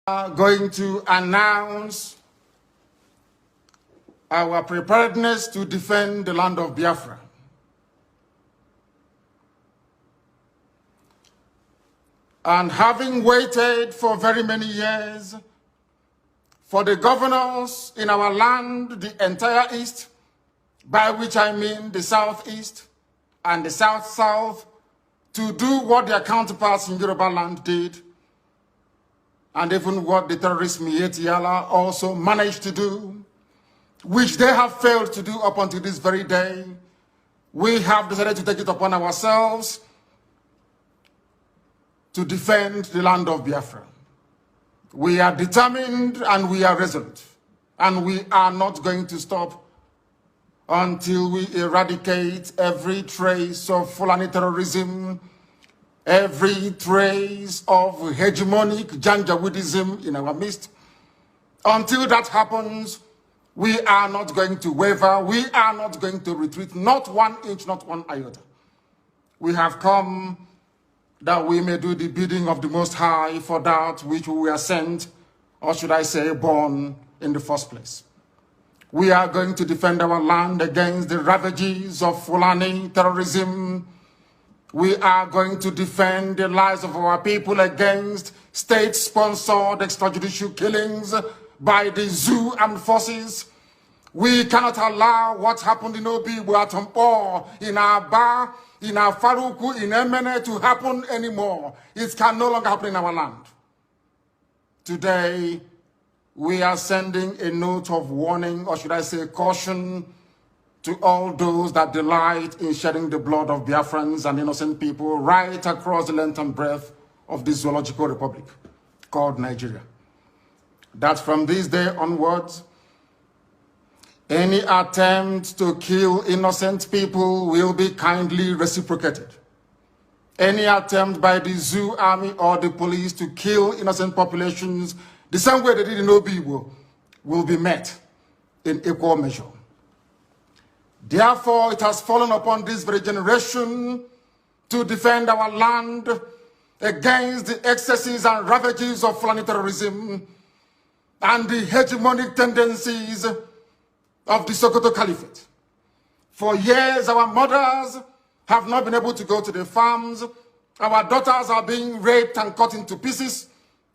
are going to announce our preparedness to defend the land of Biafra. And having waited for very many years for the governors in our land, the entire East, by which I mean the Southeast and the South-South, to do what their counterparts in Yoruba land did, and even what the terrorist Miyetti Allah also managed to do, which they have failed to do up until this very day, we have decided to take it upon ourselves to defend the land of Biafra. We are determined and we are resolute, and we are not going to stop until we eradicate every trace of Fulani terrorism, every trace of hegemonic Janjaweedism in our midst. Until that happens, we are not going to waver, we are not going to retreat, not 1 inch, not 1 iota. We have come that we may do the bidding of the Most High for that which we were sent, or should I say born, in the first place. We are going to defend our land against the ravages of Fulani terrorism. We are going to defend the lives of our people against state-sponsored extrajudicial killings by the zoo armed forces. We cannot allow what happened in Obi, Buatompo, in Aba, in Faruku, in Emene to happen anymore. It can no longer happen in our land. Today, we are sending a note of warning, or should I say caution, to all those that delight in shedding the blood of Biafrans and innocent people right across the length and breadth of this zoological republic called Nigeria. That from this day onwards, any attempt to kill innocent people will be kindly reciprocated. Any attempt by the zoo army or the police to kill innocent populations the same way they did in Obi will be met in equal measure. Therefore, it has fallen upon this very generation to defend our land against the excesses and ravages of Fulani terrorism and the hegemonic tendencies of the Sokoto Caliphate. For years, our mothers have not been able to go to the farms. Our daughters are being raped and cut into pieces.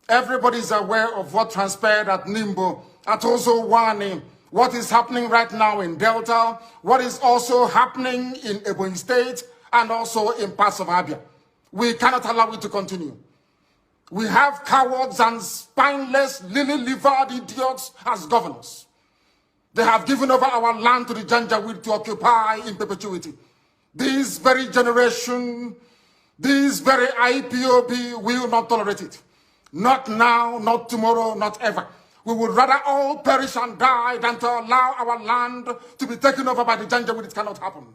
Everybody is aware of what transpired at Nimbo, at Ozowani, what is happening right now in Delta, what is also happening in Ebonyi State, and also in parts of Abia. We cannot allow it to continue. We have cowards and spineless, lily-livered idiots as governors. They have given over our land to the Janjaweed to occupy in perpetuity. This very generation, this very IPOB will not tolerate it. Not now, not tomorrow, not ever. We would rather all perish and die than to allow our land to be taken over by the Janjaweed. It cannot happen.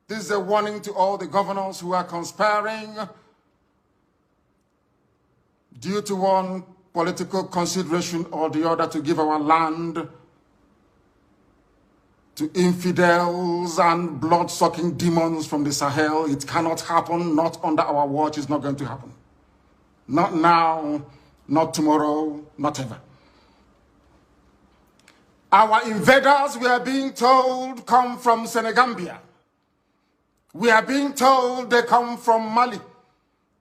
This is a warning to all the governors who are conspiring due to one political consideration or the other to give our land to infidels and blood-sucking demons from the Sahel. It cannot happen, not under our watch. It's not going to happen. Not now, not tomorrow, not ever. Our invaders, we are being told, come from Senegambia. We are being told they come from Mali.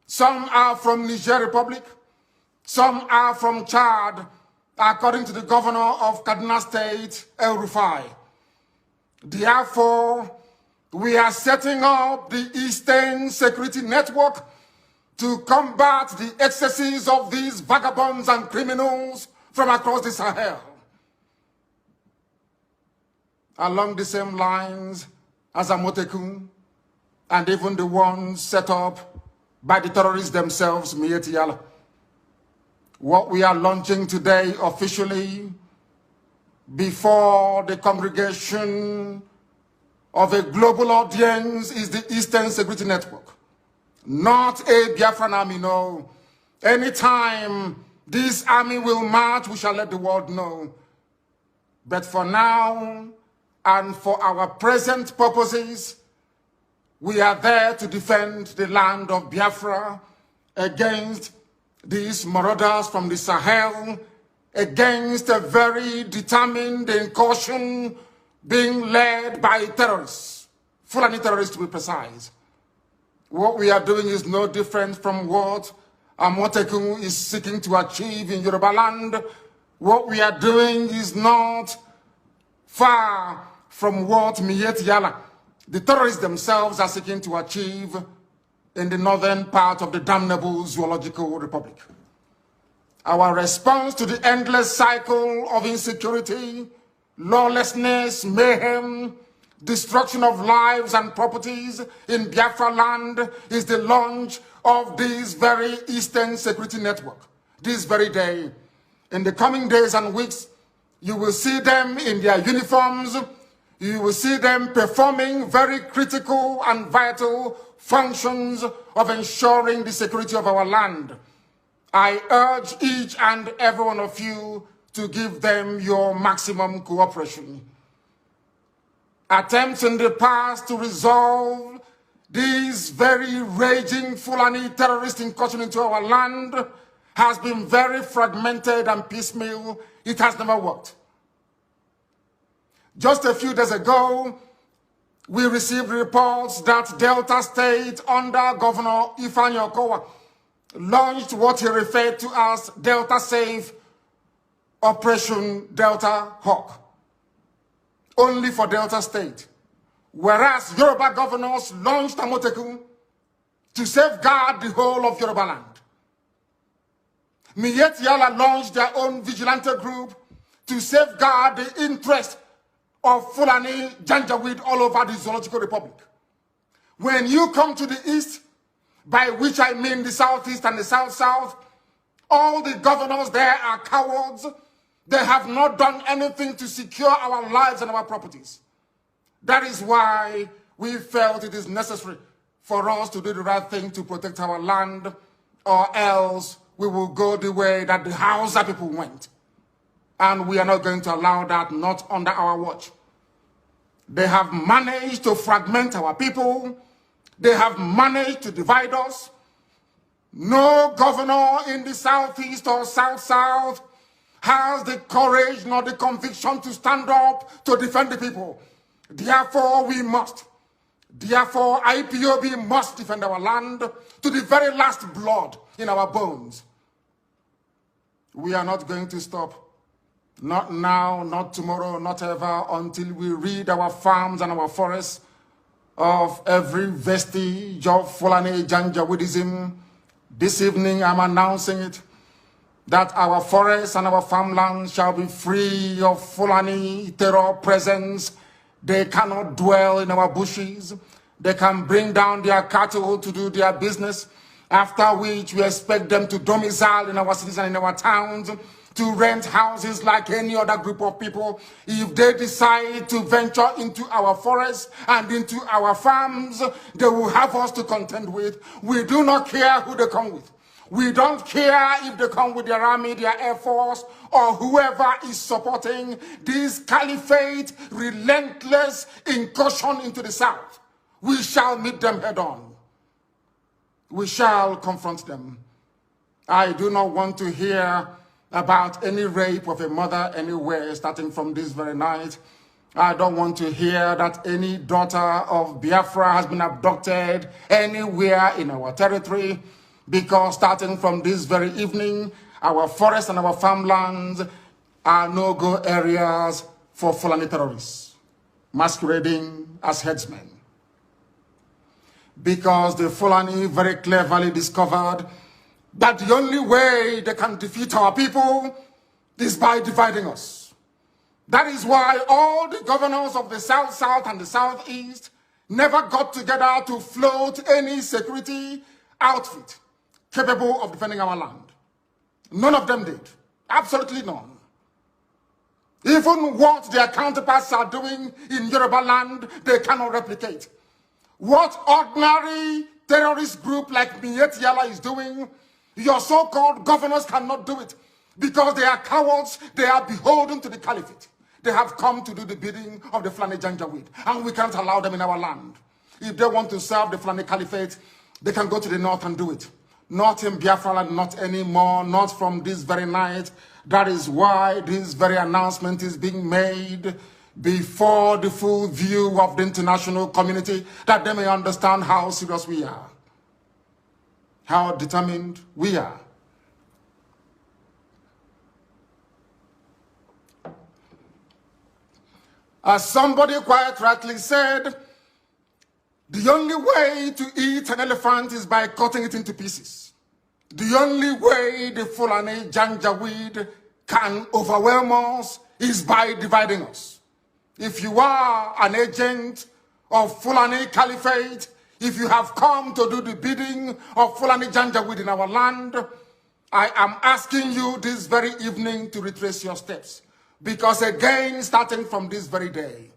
Some are from Nigeria Republic. Some are from Chad, according to the governor of Kaduna State, El Rufai. Therefore, we are setting up the Eastern Security Network to combat the excesses of these vagabonds and criminals from across the Sahel. Along the same lines as Amotekun, and even the ones set up by the terrorists themselves, Miyetti Allah. What we are launching today officially before the congregation of a global audience is the Eastern Security Network. Not a Biafran army, no. Anytime this army will march, we shall let the world know. But for now, and for our present purposes, we are there to defend the land of Biafra against these marauders from the Sahel against a very determined incursion being led by terrorists, Fulani terrorists to be precise. What we are doing is no different from what Amotekun is seeking to achieve in Yoruba land. What we are doing is not far from what Miet Yala, the terrorists themselves, are seeking to achieve in the northern part of the damnable Zoological Republic. Our response to the endless cycle of insecurity, lawlessness, mayhem, destruction of lives and properties in Biafra land is the launch of this very Eastern Security Network. This very day, in the coming days and weeks, you will see them in their uniforms. You will see them performing very critical and vital functions of ensuring the security of our land. I urge each and every one of you to give them your maximum cooperation. Attempts in the past to resolve these very raging Fulani terrorist incursion into our land has been very fragmented and piecemeal. It has never worked. Just a few days ago, we received reports that Delta State under Governor Ifeanyi Okowa launched what he referred to as Delta Safe Operation Delta Hawk, only for Delta State. Whereas Yoruba governors launched Amotekun to safeguard the whole of Yoruba land. Miet Yala launched their own vigilante group to safeguard the interest of Fulani Janjaweed all over the Zoological Republic. When you come to the east, by which I mean the southeast and the south-south, all the governors there are cowards. They have not done anything to secure our lives and our properties. That is why we felt it is necessary for us to do the right thing to protect our land, or else we will go the way that the Hausa people went. And we are not going to allow that, not under our watch. They have managed to fragment our people. They have managed to divide us. No governor in the southeast or south-south has the courage nor the conviction to stand up to defend the people. Therefore, we must. Therefore, IPOB must defend our land to the very last blood in our bones. We are not going to stop. Not now, not tomorrow, not ever, until we rid our farms and our forests of every vestige of Fulani Janjaweedism. This evening, I'm announcing it, that our forests and our farmlands shall be free of Fulani terror presence. They cannot dwell in our bushes. They can bring down their cattle to do their business, after which we expect them to domicile in our cities and in our towns, to rent houses like any other group of people. If they decide to venture into our forests and into our farms, they will have us to contend with. We do not care who they come with. We don't care if they come with their army, their air force, or whoever is supporting this caliphate relentless incursion into the south. We shall meet them head on. We shall confront them. I do not want to hear about any rape of a mother anywhere starting from this very night. I don't want to hear that any daughter of Biafra has been abducted anywhere in our territory, because starting from this very evening, our forests and our farmlands are no-go areas for Fulani terrorists masquerading as headsmen. Because the Fulani very cleverly discovered that the only way they can defeat our people is by dividing us. That is why all the governors of the South-South and the Southeast never got together to float any security outfit capable of defending our land. None of them did. Absolutely none. Even what their counterparts are doing in Yoruba land, they cannot replicate. What ordinary terrorist group like Miet Yala is doing, your so-called governors cannot do it, because they are cowards. They are beholden to the caliphate. They have come to do the bidding of the Fulani Janjaweed, and we can't allow them in our land. If they want to serve the Fulani caliphate, they can go to the north and do it. not in Biafra land, not anymore, not from this very night. That is why this very announcement is being made before the full view of the international community, that they may understand how serious we are, how determined we are. As somebody quite rightly said, the only way to eat an elephant is by cutting it into pieces. The only way the Fulani Janjaweed can overwhelm us is by dividing us. If you are an agent of Fulani Caliphate, if you have come to do the bidding of Fulani Janjaweed in our land, I am asking you this very evening to retrace your steps. Because again, starting from this very day,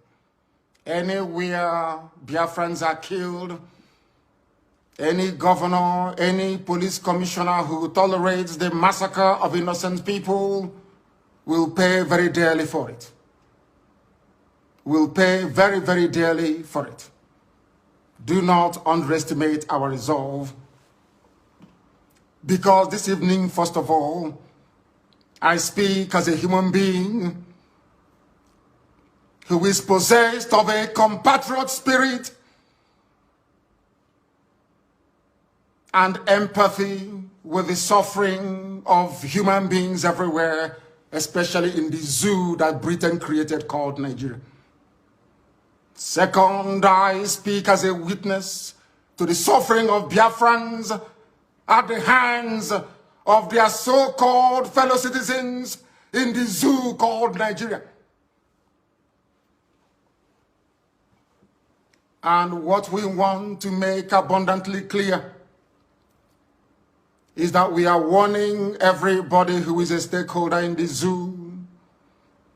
anywhere Biafrans are killed, any governor, any police commissioner who tolerates the massacre of innocent people will pay very dearly for it. Will pay very, very dearly for it. Do not underestimate our resolve. Because this evening, first of all, I speak as a human being who is possessed of a compatriot spirit and empathy with the suffering of human beings everywhere, especially in the zoo that Britain created called Nigeria. Second, I speak as a witness to the suffering of Biafrans at the hands of their so-called fellow citizens in the zoo called Nigeria. And what we want to make abundantly clear is that we are warning everybody who is a stakeholder in the zoo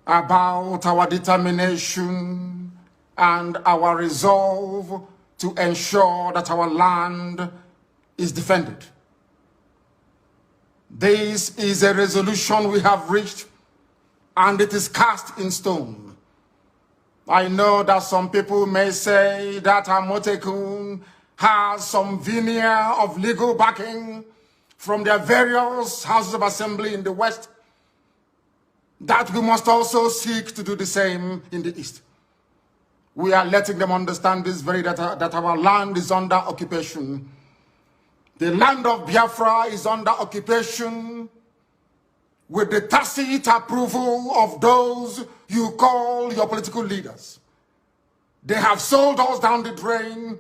about our determination and our resolve to ensure that our land is defended. This is a resolution we have reached, and it is cast in stone. I know that some people may say that Amotekun has some veneer of legal backing from their various houses of assembly in the West, that we must also seek to do the same in the East. We are letting them understand this very that our land is under occupation. The land of Biafra is under occupation with the tacit approval of those you call your political leaders. They have sold us down the drain.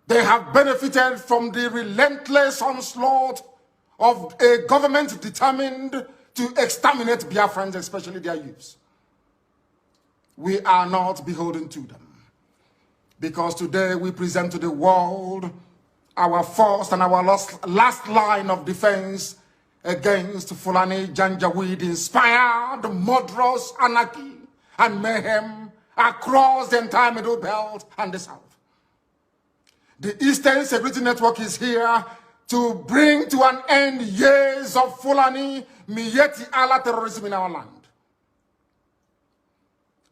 They have benefited from the relentless onslaught of a government determined to exterminate Biafrans, especially their youths. We are not beholden to them, because today we present to the world our first and our last line of defense against Fulani Janjaweed-inspired murderous anarchy and mayhem across the entire Middle Belt and the South. The Eastern Security Network is here to bring to an end years of Fulani Miyetti Allah terrorism in our land.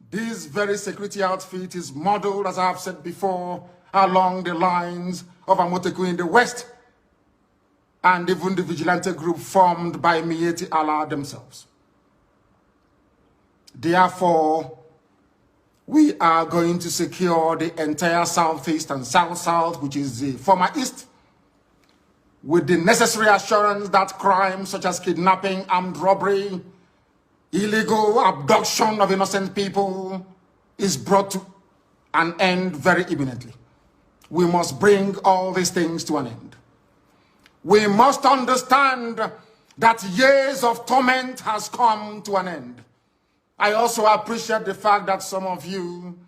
This very security outfit is modeled, as I have said before, along the lines of Amotekun in the West, and even the vigilante group formed by Miyetti Allah themselves. Therefore, we are going to secure the entire Southeast and South-South, which is the former East, with the necessary assurance that crimes such as kidnapping, armed robbery, illegal abduction of innocent people is brought to an end very imminently. We must bring all these things to an end. We must understand that years of torment has come to an end. I also appreciate the fact that some of you,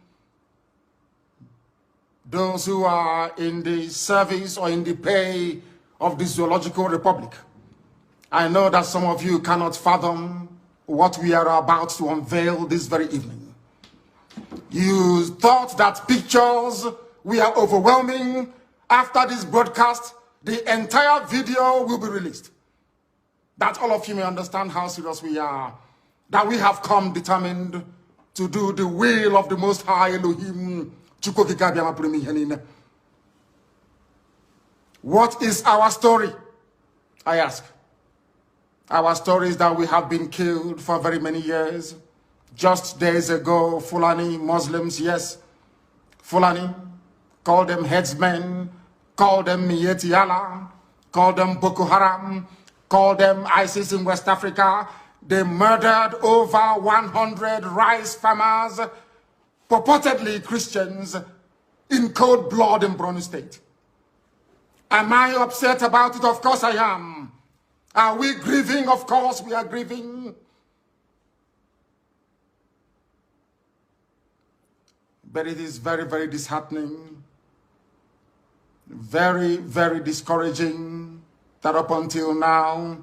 those who are in the service or in the pay of the Zoological Republic, I know that some of you cannot fathom what we are about to unveil this very evening. You thought that pictures were overwhelming. After this broadcast, the entire video will be released. That all of you may understand how serious we are, that we have come determined to do the will of the Most High Elohim. What is our story? I ask. Our story is that we have been killed for very many years. Just days ago, Fulani Muslims, yes, Fulani, call them headsmen, call them Miyetti Allah, call them Boko Haram, call them ISIS in West Africa. They murdered over 100 rice farmers, purportedly Christians, in cold blood in Borno State. Am I upset about it? Of course I am. Are we grieving? Of course we are grieving. But it is very, very disheartening, very, very discouraging that up until now,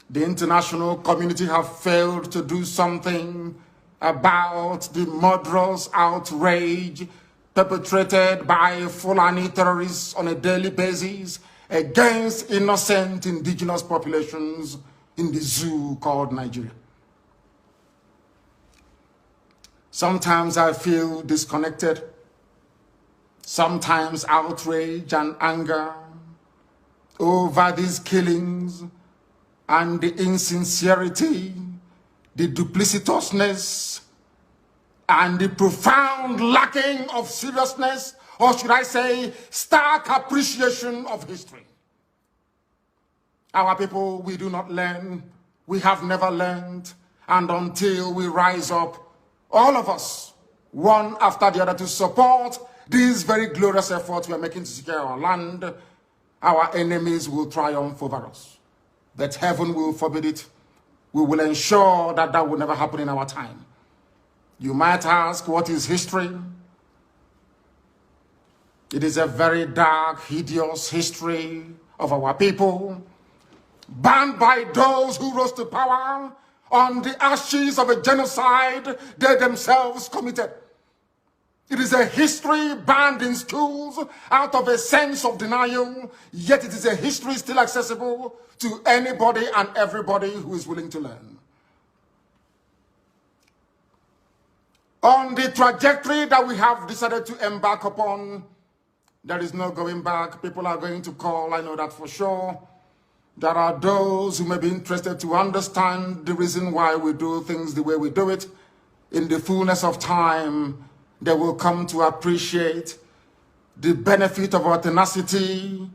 the international community have failed to do something about the murderous outrage perpetrated by Fulani terrorists on a daily basis against innocent indigenous populations in the zoo called Nigeria. Sometimes I feel disconnected, sometimes outrage and anger over these killings and the insincerity, the duplicitousness, and the profound lacking of seriousness, or should I say, stark appreciation of history. Our people, we do not learn, we have never learned, and until we rise up, all of us, one after the other, to support these very glorious efforts we are making to secure our land, our enemies will triumph over us. But heaven will forbid it. We will ensure that that will never happen in our time. You might ask, what is history? It is a very dark, hideous history of our people, banned by those who rose to power on the ashes of a genocide they themselves committed. It is a history banned in schools out of a sense of denial, yet it is a history still accessible to anybody and everybody who is willing to learn. On the trajectory that we have decided to embark upon, there is no going back. People are going to call, I know that for sure. There are those who may be interested to understand the reason why we do things the way we do it. In the fullness of time, they will come to appreciate the benefit of our tenacity,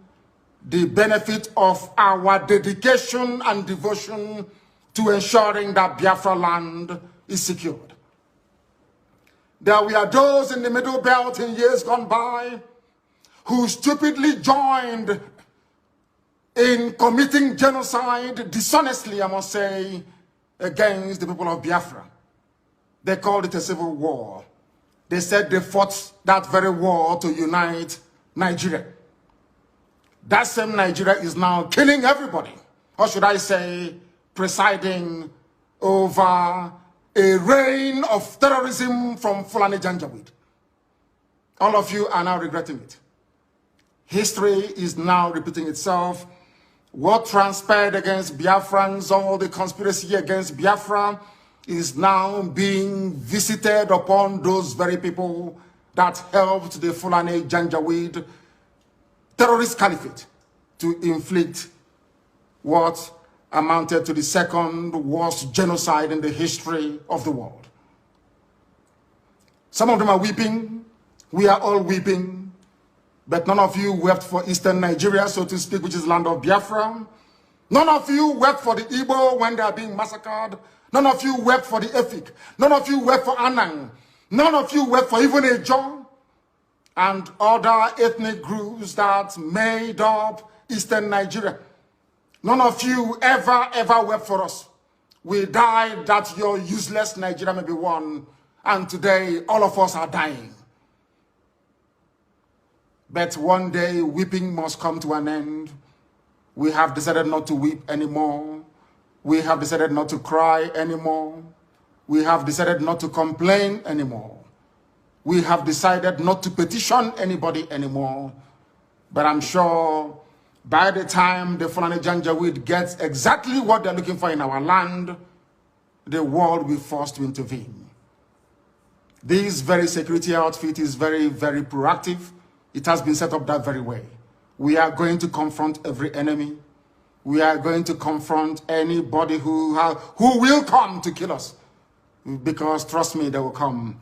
the benefit of our dedication and devotion to ensuring that Biafra land is secured. There were those in the Middle Belt in years gone by who stupidly joined in committing genocide, dishonestly, I must say, against the people of Biafra. They called it a civil war. They said they fought that very war to unite Nigeria. That same Nigeria is now killing everybody, or should I say, presiding over a reign of terrorism from Fulani Janjaweed. All of you are now regretting it. History is now repeating itself. What transpired against Biafrans, all the conspiracy against Biafra, is now being visited upon those very people that helped the Fulani Janjaweed terrorist caliphate to inflict what amounted to the second worst genocide in the history of the world. Some of them are weeping. We are all weeping. But none of you wept for Eastern Nigeria, so to speak, which is land of Biafra. None of you wept for the Igbo when they are being massacred. None of you wept for the Efik. None of you wept for Anang. None of you wept for even Ejo and other ethnic groups that made up Eastern Nigeria. None of you ever wept for us. We died that your useless Nigeria may be won, and today all of us are dying. But one day weeping must come to an end. We have decided not to weep anymore. We have decided not to cry anymore. We have decided not to complain anymore. We have decided not to petition anybody anymore. But I'm sure by the time the Fulani Janjaweed gets exactly what they're looking for in our land, the world will be forced to intervene. This very security outfit is very, very proactive. It has been set up that very way. We are going to confront every enemy. We are going to confront anybody who will come to kill us. Because trust me, they will come.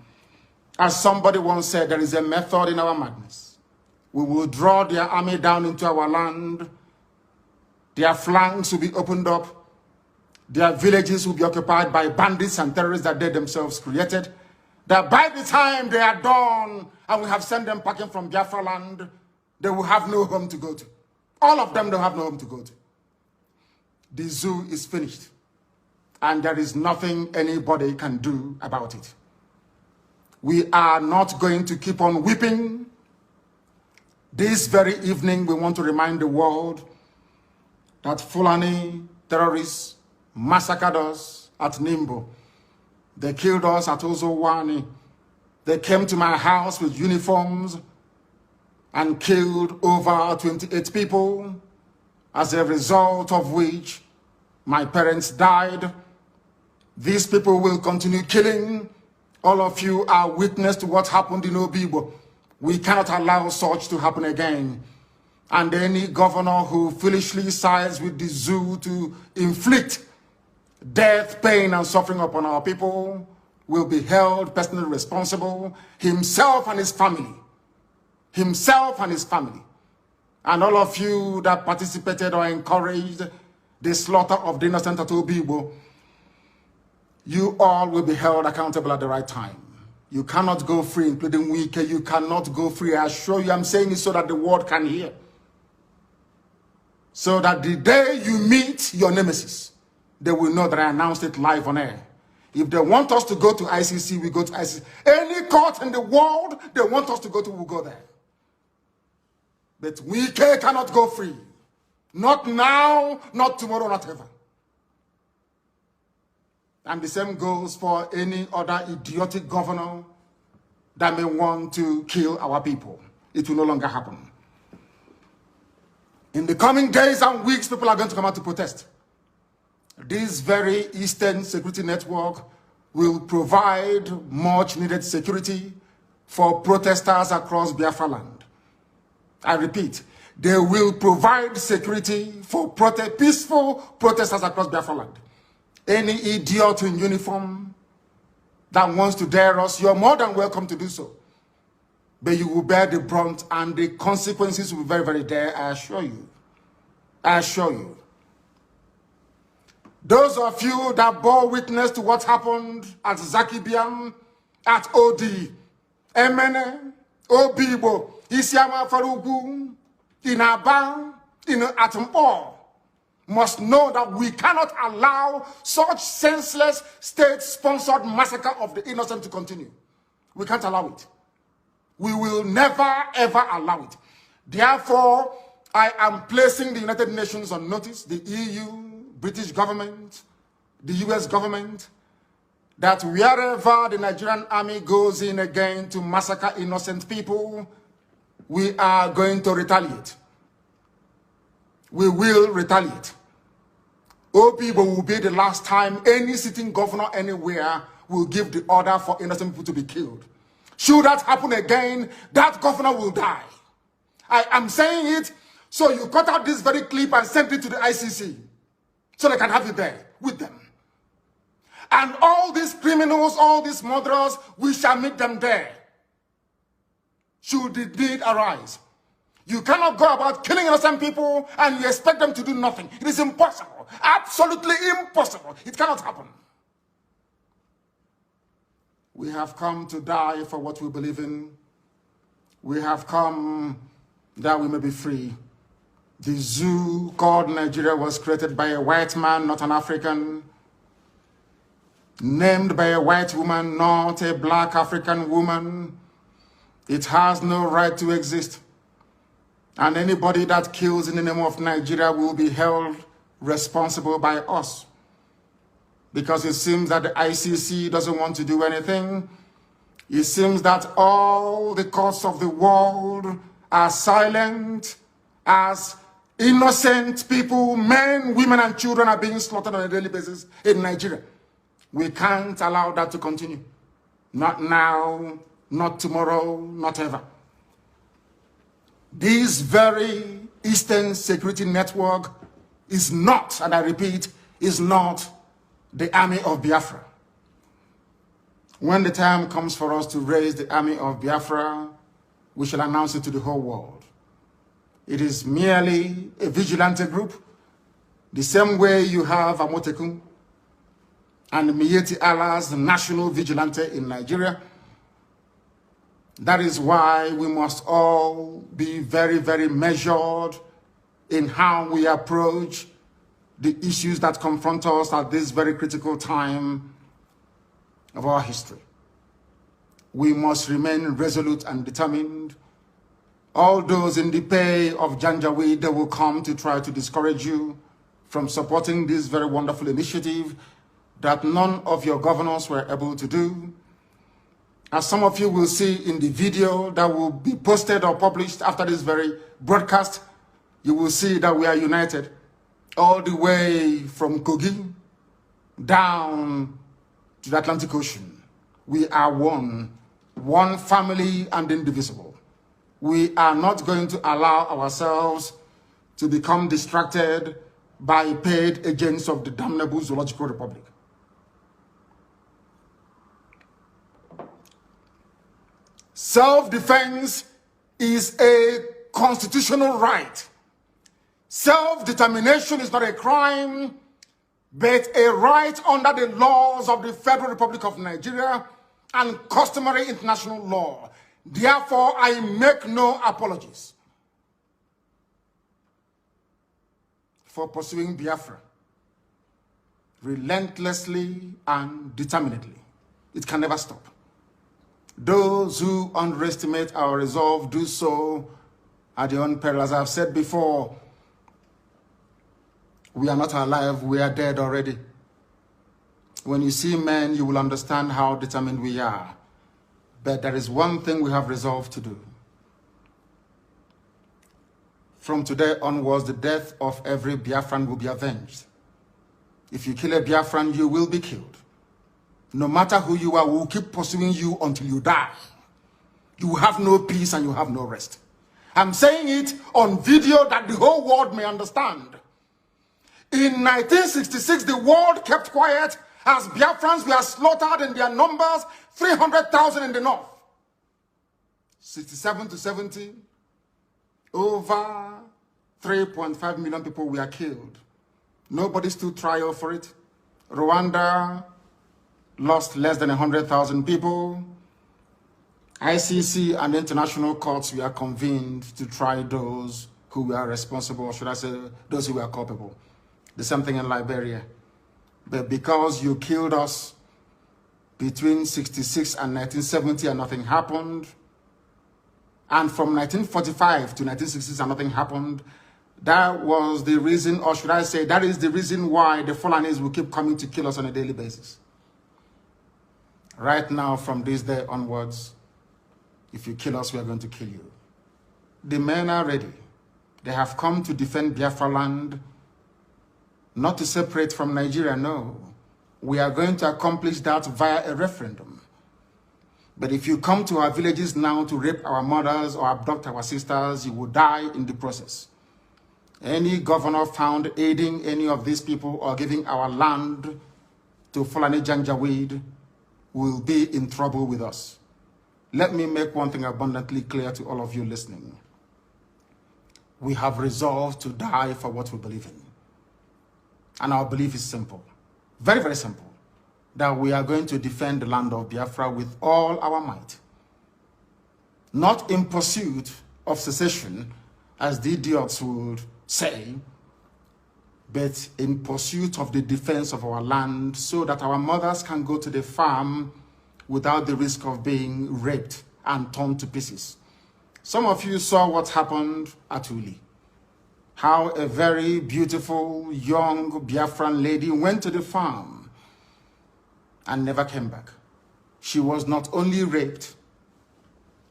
As somebody once said, there is a method in our madness. We will draw their army down into our land. Their flanks will be opened up. Their villages will be occupied by bandits and terrorists that they themselves created. That by the time they are done and we have sent them packing from Biafra land, they will have no home to go to. All of them don't have no home to go to. The zoo is finished. And there is nothing anybody can do about it. We are not going to keep on weeping. This very evening, we want to remind the world that Fulani terrorists massacred us at Nimbo. They killed us at Ozowani. They came to my house with uniforms and killed over 28 people, as a result of which my parents died. These people will continue killing. All of you are witness to what happened in Obibo. We cannot allow such to happen again. And any governor who foolishly sides with the zoo to inflict death, pain, and suffering upon our people will be held personally responsible, himself and his family. Himself and his family. And all of you that participated or encouraged the slaughter of the innocent at Obibo, you all will be held accountable at the right time. You cannot go free, including Wike. You cannot go free. I assure you, I'm saying it so that the world can hear. So that the day you meet your nemesis, they will know that I announced it live on air. If they want us to go to ICC, we go to ICC. Any court in the world they want us to go to, we'll go there. But Wike cannot go free. Not now, not tomorrow, not ever. And the same goes for any other idiotic governor that may want to kill our people. It will no longer happen. In the coming days and weeks, people are going to come out to protest. This very Eastern Security Network will provide much needed security for protesters across Biafra land. I repeat, they will provide security for peaceful protesters across Biafra land. Any idiot in uniform that wants to dare us, you're more than welcome to do so. But you will bear the brunt and the consequences will be very, very dire, I assure you. I assure you. Those of you that bore witness to what happened at Zakibiam, at OD, Emene, Obibo, Isiama Farugu, in Aba, in Atampo, must know that we cannot allow such senseless state-sponsored massacre of the innocent to continue. We can't allow it. We will never, ever allow it. Therefore, I am placing the United Nations on notice, the EU, British government, the US government, that wherever the Nigerian army goes in again to massacre innocent people, we are going to retaliate. We will retaliate. Obibo will be the last time any sitting governor anywhere will give the order for innocent people to be killed. Should that happen again, that governor will die. I am saying it, so you cut out this very clip and send it to the ICC, so they can have it there with them. And all these criminals, all these murderers, we shall meet them there. Should the need arise. You cannot go about killing innocent people and you expect them to do nothing. It is impossible. Absolutely impossible. It cannot happen. We have come to die for what we believe in. We have come that we may be free. The zoo called Nigeria was created by a white man, not an African. Named by a white woman, not a black African woman. It has no right to exist. And anybody that kills in the name of Nigeria will be held responsible by us. Because it seems that the ICC doesn't want to do anything. It seems that all the courts of the world are silent as innocent people, men, women, and children are being slaughtered on a daily basis in Nigeria. We can't allow that to continue. Not now, not tomorrow, not ever. This very Eastern Security Network is not, and I repeat, is not the army of Biafra. When the time comes for us to raise the army of Biafra, we shall announce it to the whole world. It is merely a vigilante group, the same way you have Amotekun and Miyetti Allah's national vigilante in Nigeria. That is why we must all be very, very measured in how we approach the issues that confront us at this very critical time of our history. We must remain resolute and determined. All those in the pay of Janjaweed, they will come to try to discourage you from supporting this very wonderful initiative that none of your governors were able to do. As some of you will see in the video that will be posted or published after this very broadcast, you will see that we are united all the way from Kogi down to the Atlantic Ocean. We are one family and indivisible. We are not going to allow ourselves to become distracted by paid agents of the damnable Zoological Republic. Self-defense is a constitutional right. Self-determination is not a crime, but a right under the laws of the Federal Republic of Nigeria and customary international law. Therefore, I make no apologies for pursuing Biafra relentlessly and determinedly. It can never stop. Those who underestimate our resolve do so at their own peril. As I've said before, we are not alive, we are dead already. When you see men, you will understand how determined we are. But there is one thing we have resolved to do. From today onwards, the death of every Biafran will be avenged. If you kill a Biafran, you will be killed. No matter who you are, we will keep pursuing you until you die. You have no peace and you have no rest. I'm saying it on video that the whole world may understand. In 1966, the world kept quiet as Biafrans were slaughtered in their numbers, 300,000 in the north. 67 to 70, over 3.5 million people were killed. Nobody stood trial for it. Rwanda lost less than 100,000 people. ICC and international courts were convened to try those who were responsible, or should I say, those who were culpable. The same thing in Liberia. But because you killed us between 66 and 1970 and nothing happened, and from 1945 to 1966 and nothing happened, that was the reason, or should I say, that is the reason why the Fulanis will keep coming to kill us on a daily basis. Right now, from this day onwards, if you kill us, we are going to kill you. The men are ready. They have come to defend Biafra land, not to separate from Nigeria, no. We are going to accomplish that via a referendum. But if you come to our villages now to rape our mothers or abduct our sisters, you will die in the process. Any governor found aiding any of these people or giving our land to Fulani Janjaweed will be in trouble with us. Let me make one thing abundantly clear to all of you listening. We have resolved to die for what we believe in. And our belief is simple, very, very simple, that we are going to defend the land of Biafra with all our might. Not in pursuit of secession, as the idiots would say, but in pursuit of the defense of our land so that our mothers can go to the farm without the risk of being raped and torn to pieces. Some of you saw what happened at Uli. How a very beautiful young Biafran lady went to the farm and never came back. She was not only raped,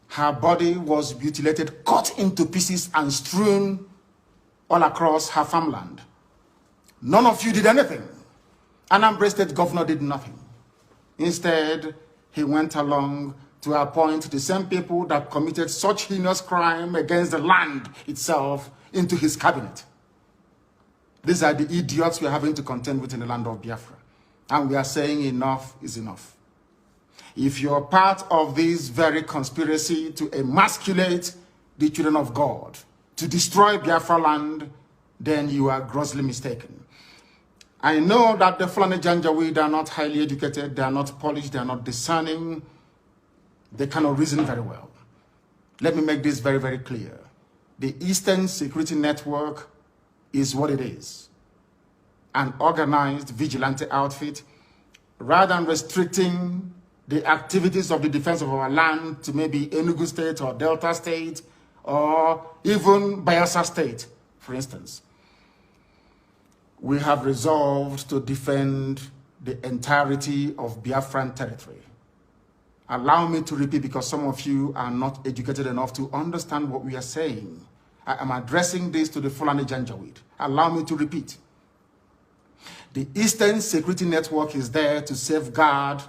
her body was mutilated, cut into pieces and strewn all across her farmland. None of you did anything. Nnamdi State Governor did nothing. Instead, he went along to appoint the same people that committed such heinous crime against the land itself into his cabinet. These are the idiots we are having to contend with in the land of Biafra. And we are saying enough is enough. If you're part of this very conspiracy to emasculate the children of God, to destroy Biafra land, then you are grossly mistaken. I know that the Fulani Janjaweed are not highly educated, they are not polished, they are not discerning, they cannot reason very well. Let me make this very, very clear. The Eastern Security Network is what it is. An organized vigilante outfit, rather than restricting the activities of the defense of our land to maybe Enugu State or Delta State or even Bayelsa State, for instance. We have resolved to defend the entirety of Biafran territory. Allow me to repeat, because some of you are not educated enough to understand what we are saying. I am addressing this to the Fulani Janjaweed. Allow me to repeat. The Eastern Security Network is there to safeguard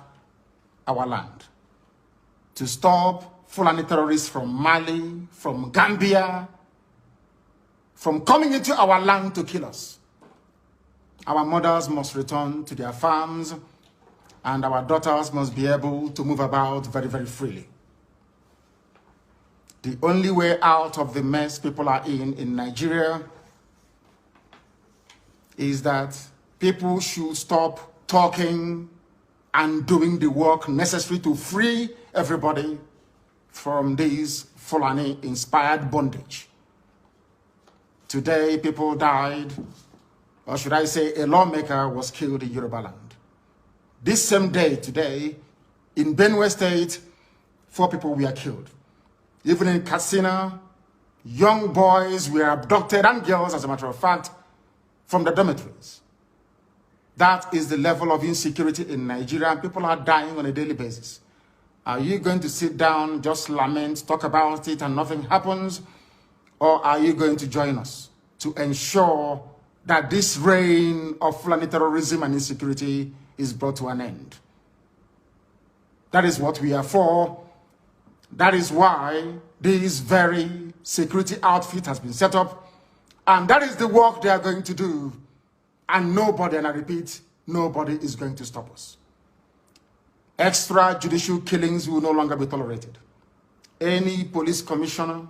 our land, to stop Fulani terrorists from Mali, from Gambia, from coming into our land to kill us. Our mothers must return to their farms, and our daughters must be able to move about very, very freely. The only way out of the mess people are in Nigeria is that people should stop talking and doing the work necessary to free everybody from this Fulani-inspired bondage. Today, people died, or should I say a lawmaker was killed in Yoruba land. This same day, today, in Benue State, 4 people were killed. Even in Katsina, young boys were abducted, and girls, as a matter of fact, from the dormitories. That is the level of insecurity in Nigeria, and people are dying on a daily basis. Are you going to sit down, just lament, talk about it, and nothing happens? Or are you going to join us to ensure that this reign of Fulani terrorism and insecurity is brought to an end? That is what we are for. That is why this very security outfit has been set up. And that is the work they are going to do. And nobody, and I repeat, nobody is going to stop us. Extrajudicial killings will no longer be tolerated. Any police commissioner,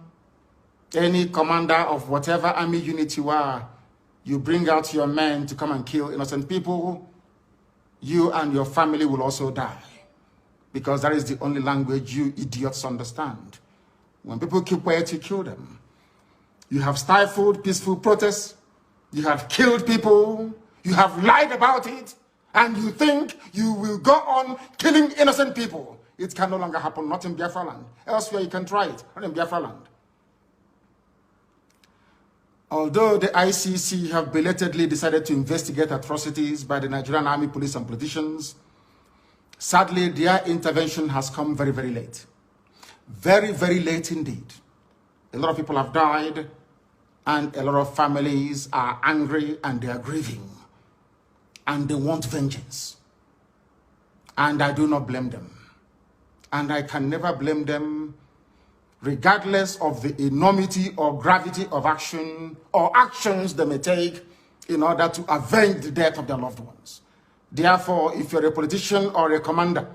any commander of whatever army unit you are, you bring out your men to come and kill innocent people, you and your family will also die. Because that is the only language you idiots understand. When people keep quiet, you kill them. You have stifled peaceful protests. You have killed people. You have lied about it. And you think you will go on killing innocent people. It can no longer happen, not in Biafra land. Elsewhere you can try it, not in Biafra land. Although the ICC have belatedly decided to investigate atrocities by the Nigerian Army, police, and politicians, sadly, their intervention has come very, very late. Very, very late indeed. A lot of people have died, and a lot of families are angry and they are grieving. And they want vengeance. And I do not blame them. And I can never blame them, regardless of the enormity or gravity of action or actions they may take in order to avenge the death of their loved ones. Therefore, if you're a politician or a commander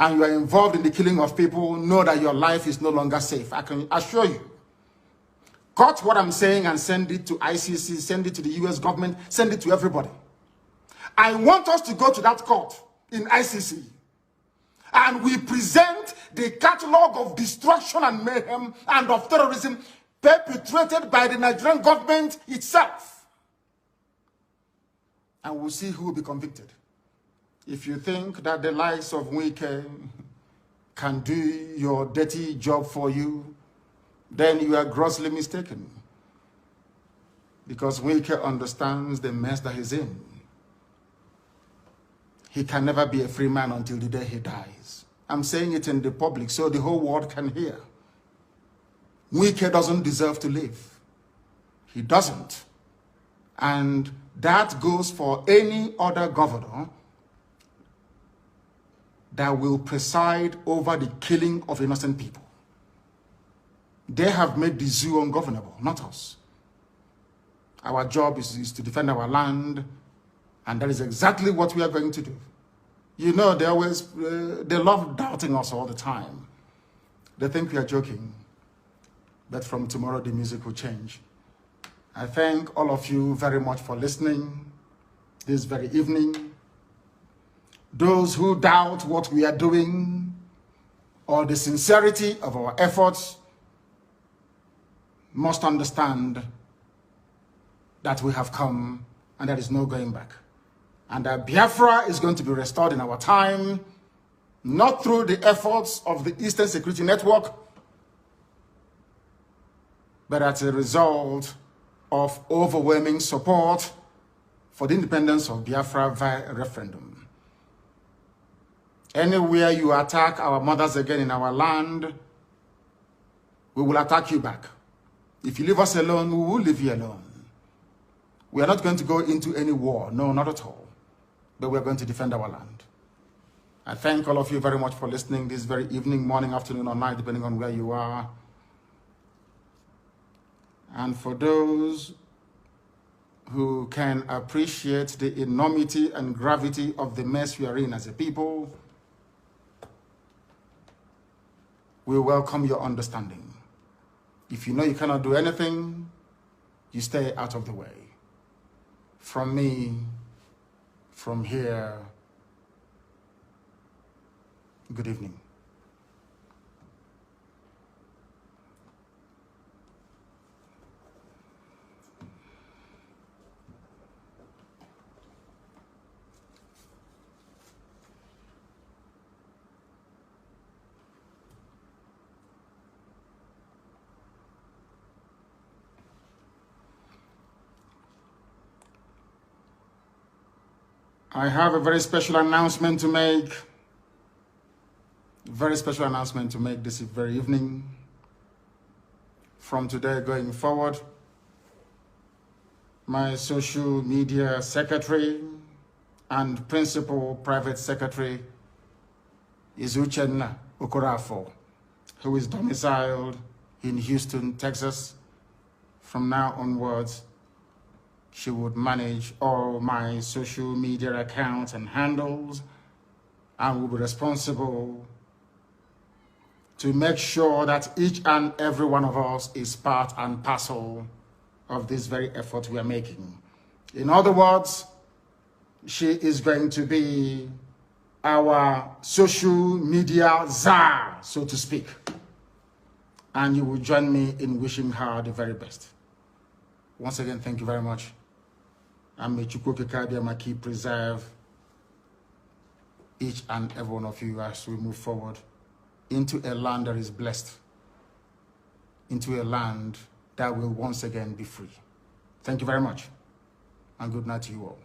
and you are involved in the killing of people, know that your life is no longer safe. I can assure you. Cut what I'm saying and send it to ICC, send it to the US government, send it to everybody. I want us to go to that court in ICC and we present the catalog of destruction and mayhem and of terrorism perpetrated by the Nigerian government itself. And we'll see who will be convicted. If you think that the likes of Wike can do your dirty job for you, then you are grossly mistaken. Because Wike understands the mess that he's in. He can never be a free man until the day he dies. I'm saying it in the public so the whole world can hear. Wike doesn't deserve to live. He doesn't. And that goes for any other governor that will preside over the killing of innocent people. They have made the zoo ungovernable, not us. Our job is to defend our land, and that is exactly what we are going to do. You know, they love doubting us all the time. They think we are joking, but from tomorrow the music will change. I thank all of you very much for listening this very evening. Those who doubt what we are doing or the sincerity of our efforts must understand that we have come and there is no going back. And that Biafra is going to be restored in our time, not through the efforts of the Eastern Security Network, but as a result of overwhelming support for the independence of Biafra via referendum. Anywhere you attack our mothers again in our land, we will attack you back. If you leave us alone, we will leave you alone. We are not going to go into any war, no, not at all. But we are going to defend our land. I thank all of you very much for listening this very evening, morning, afternoon, or night, depending on where you are. And for those who can appreciate the enormity and gravity of the mess we are in as a people, we welcome your understanding. If you know you cannot do anything, you stay out of the way. From me, from here, good evening. I have a very special announcement to make. Very special announcement to make this very evening. From today going forward, my social media secretary and principal private secretary is Uchenna Okorafo, who is domiciled in Houston, Texas. From now onwards, she would manage all my social media accounts and handles and will be responsible to make sure that each and every one of us is part and parcel of this very effort we are making. In other words, she is going to be our social media czar, so to speak. And you will join me in wishing her the very best. Once again, thank you very much. And may Chukwukekabiyama preserve each and every one of you as we move forward into a land that is blessed, into a land that will once again be free. Thank you very much, and good night to you all.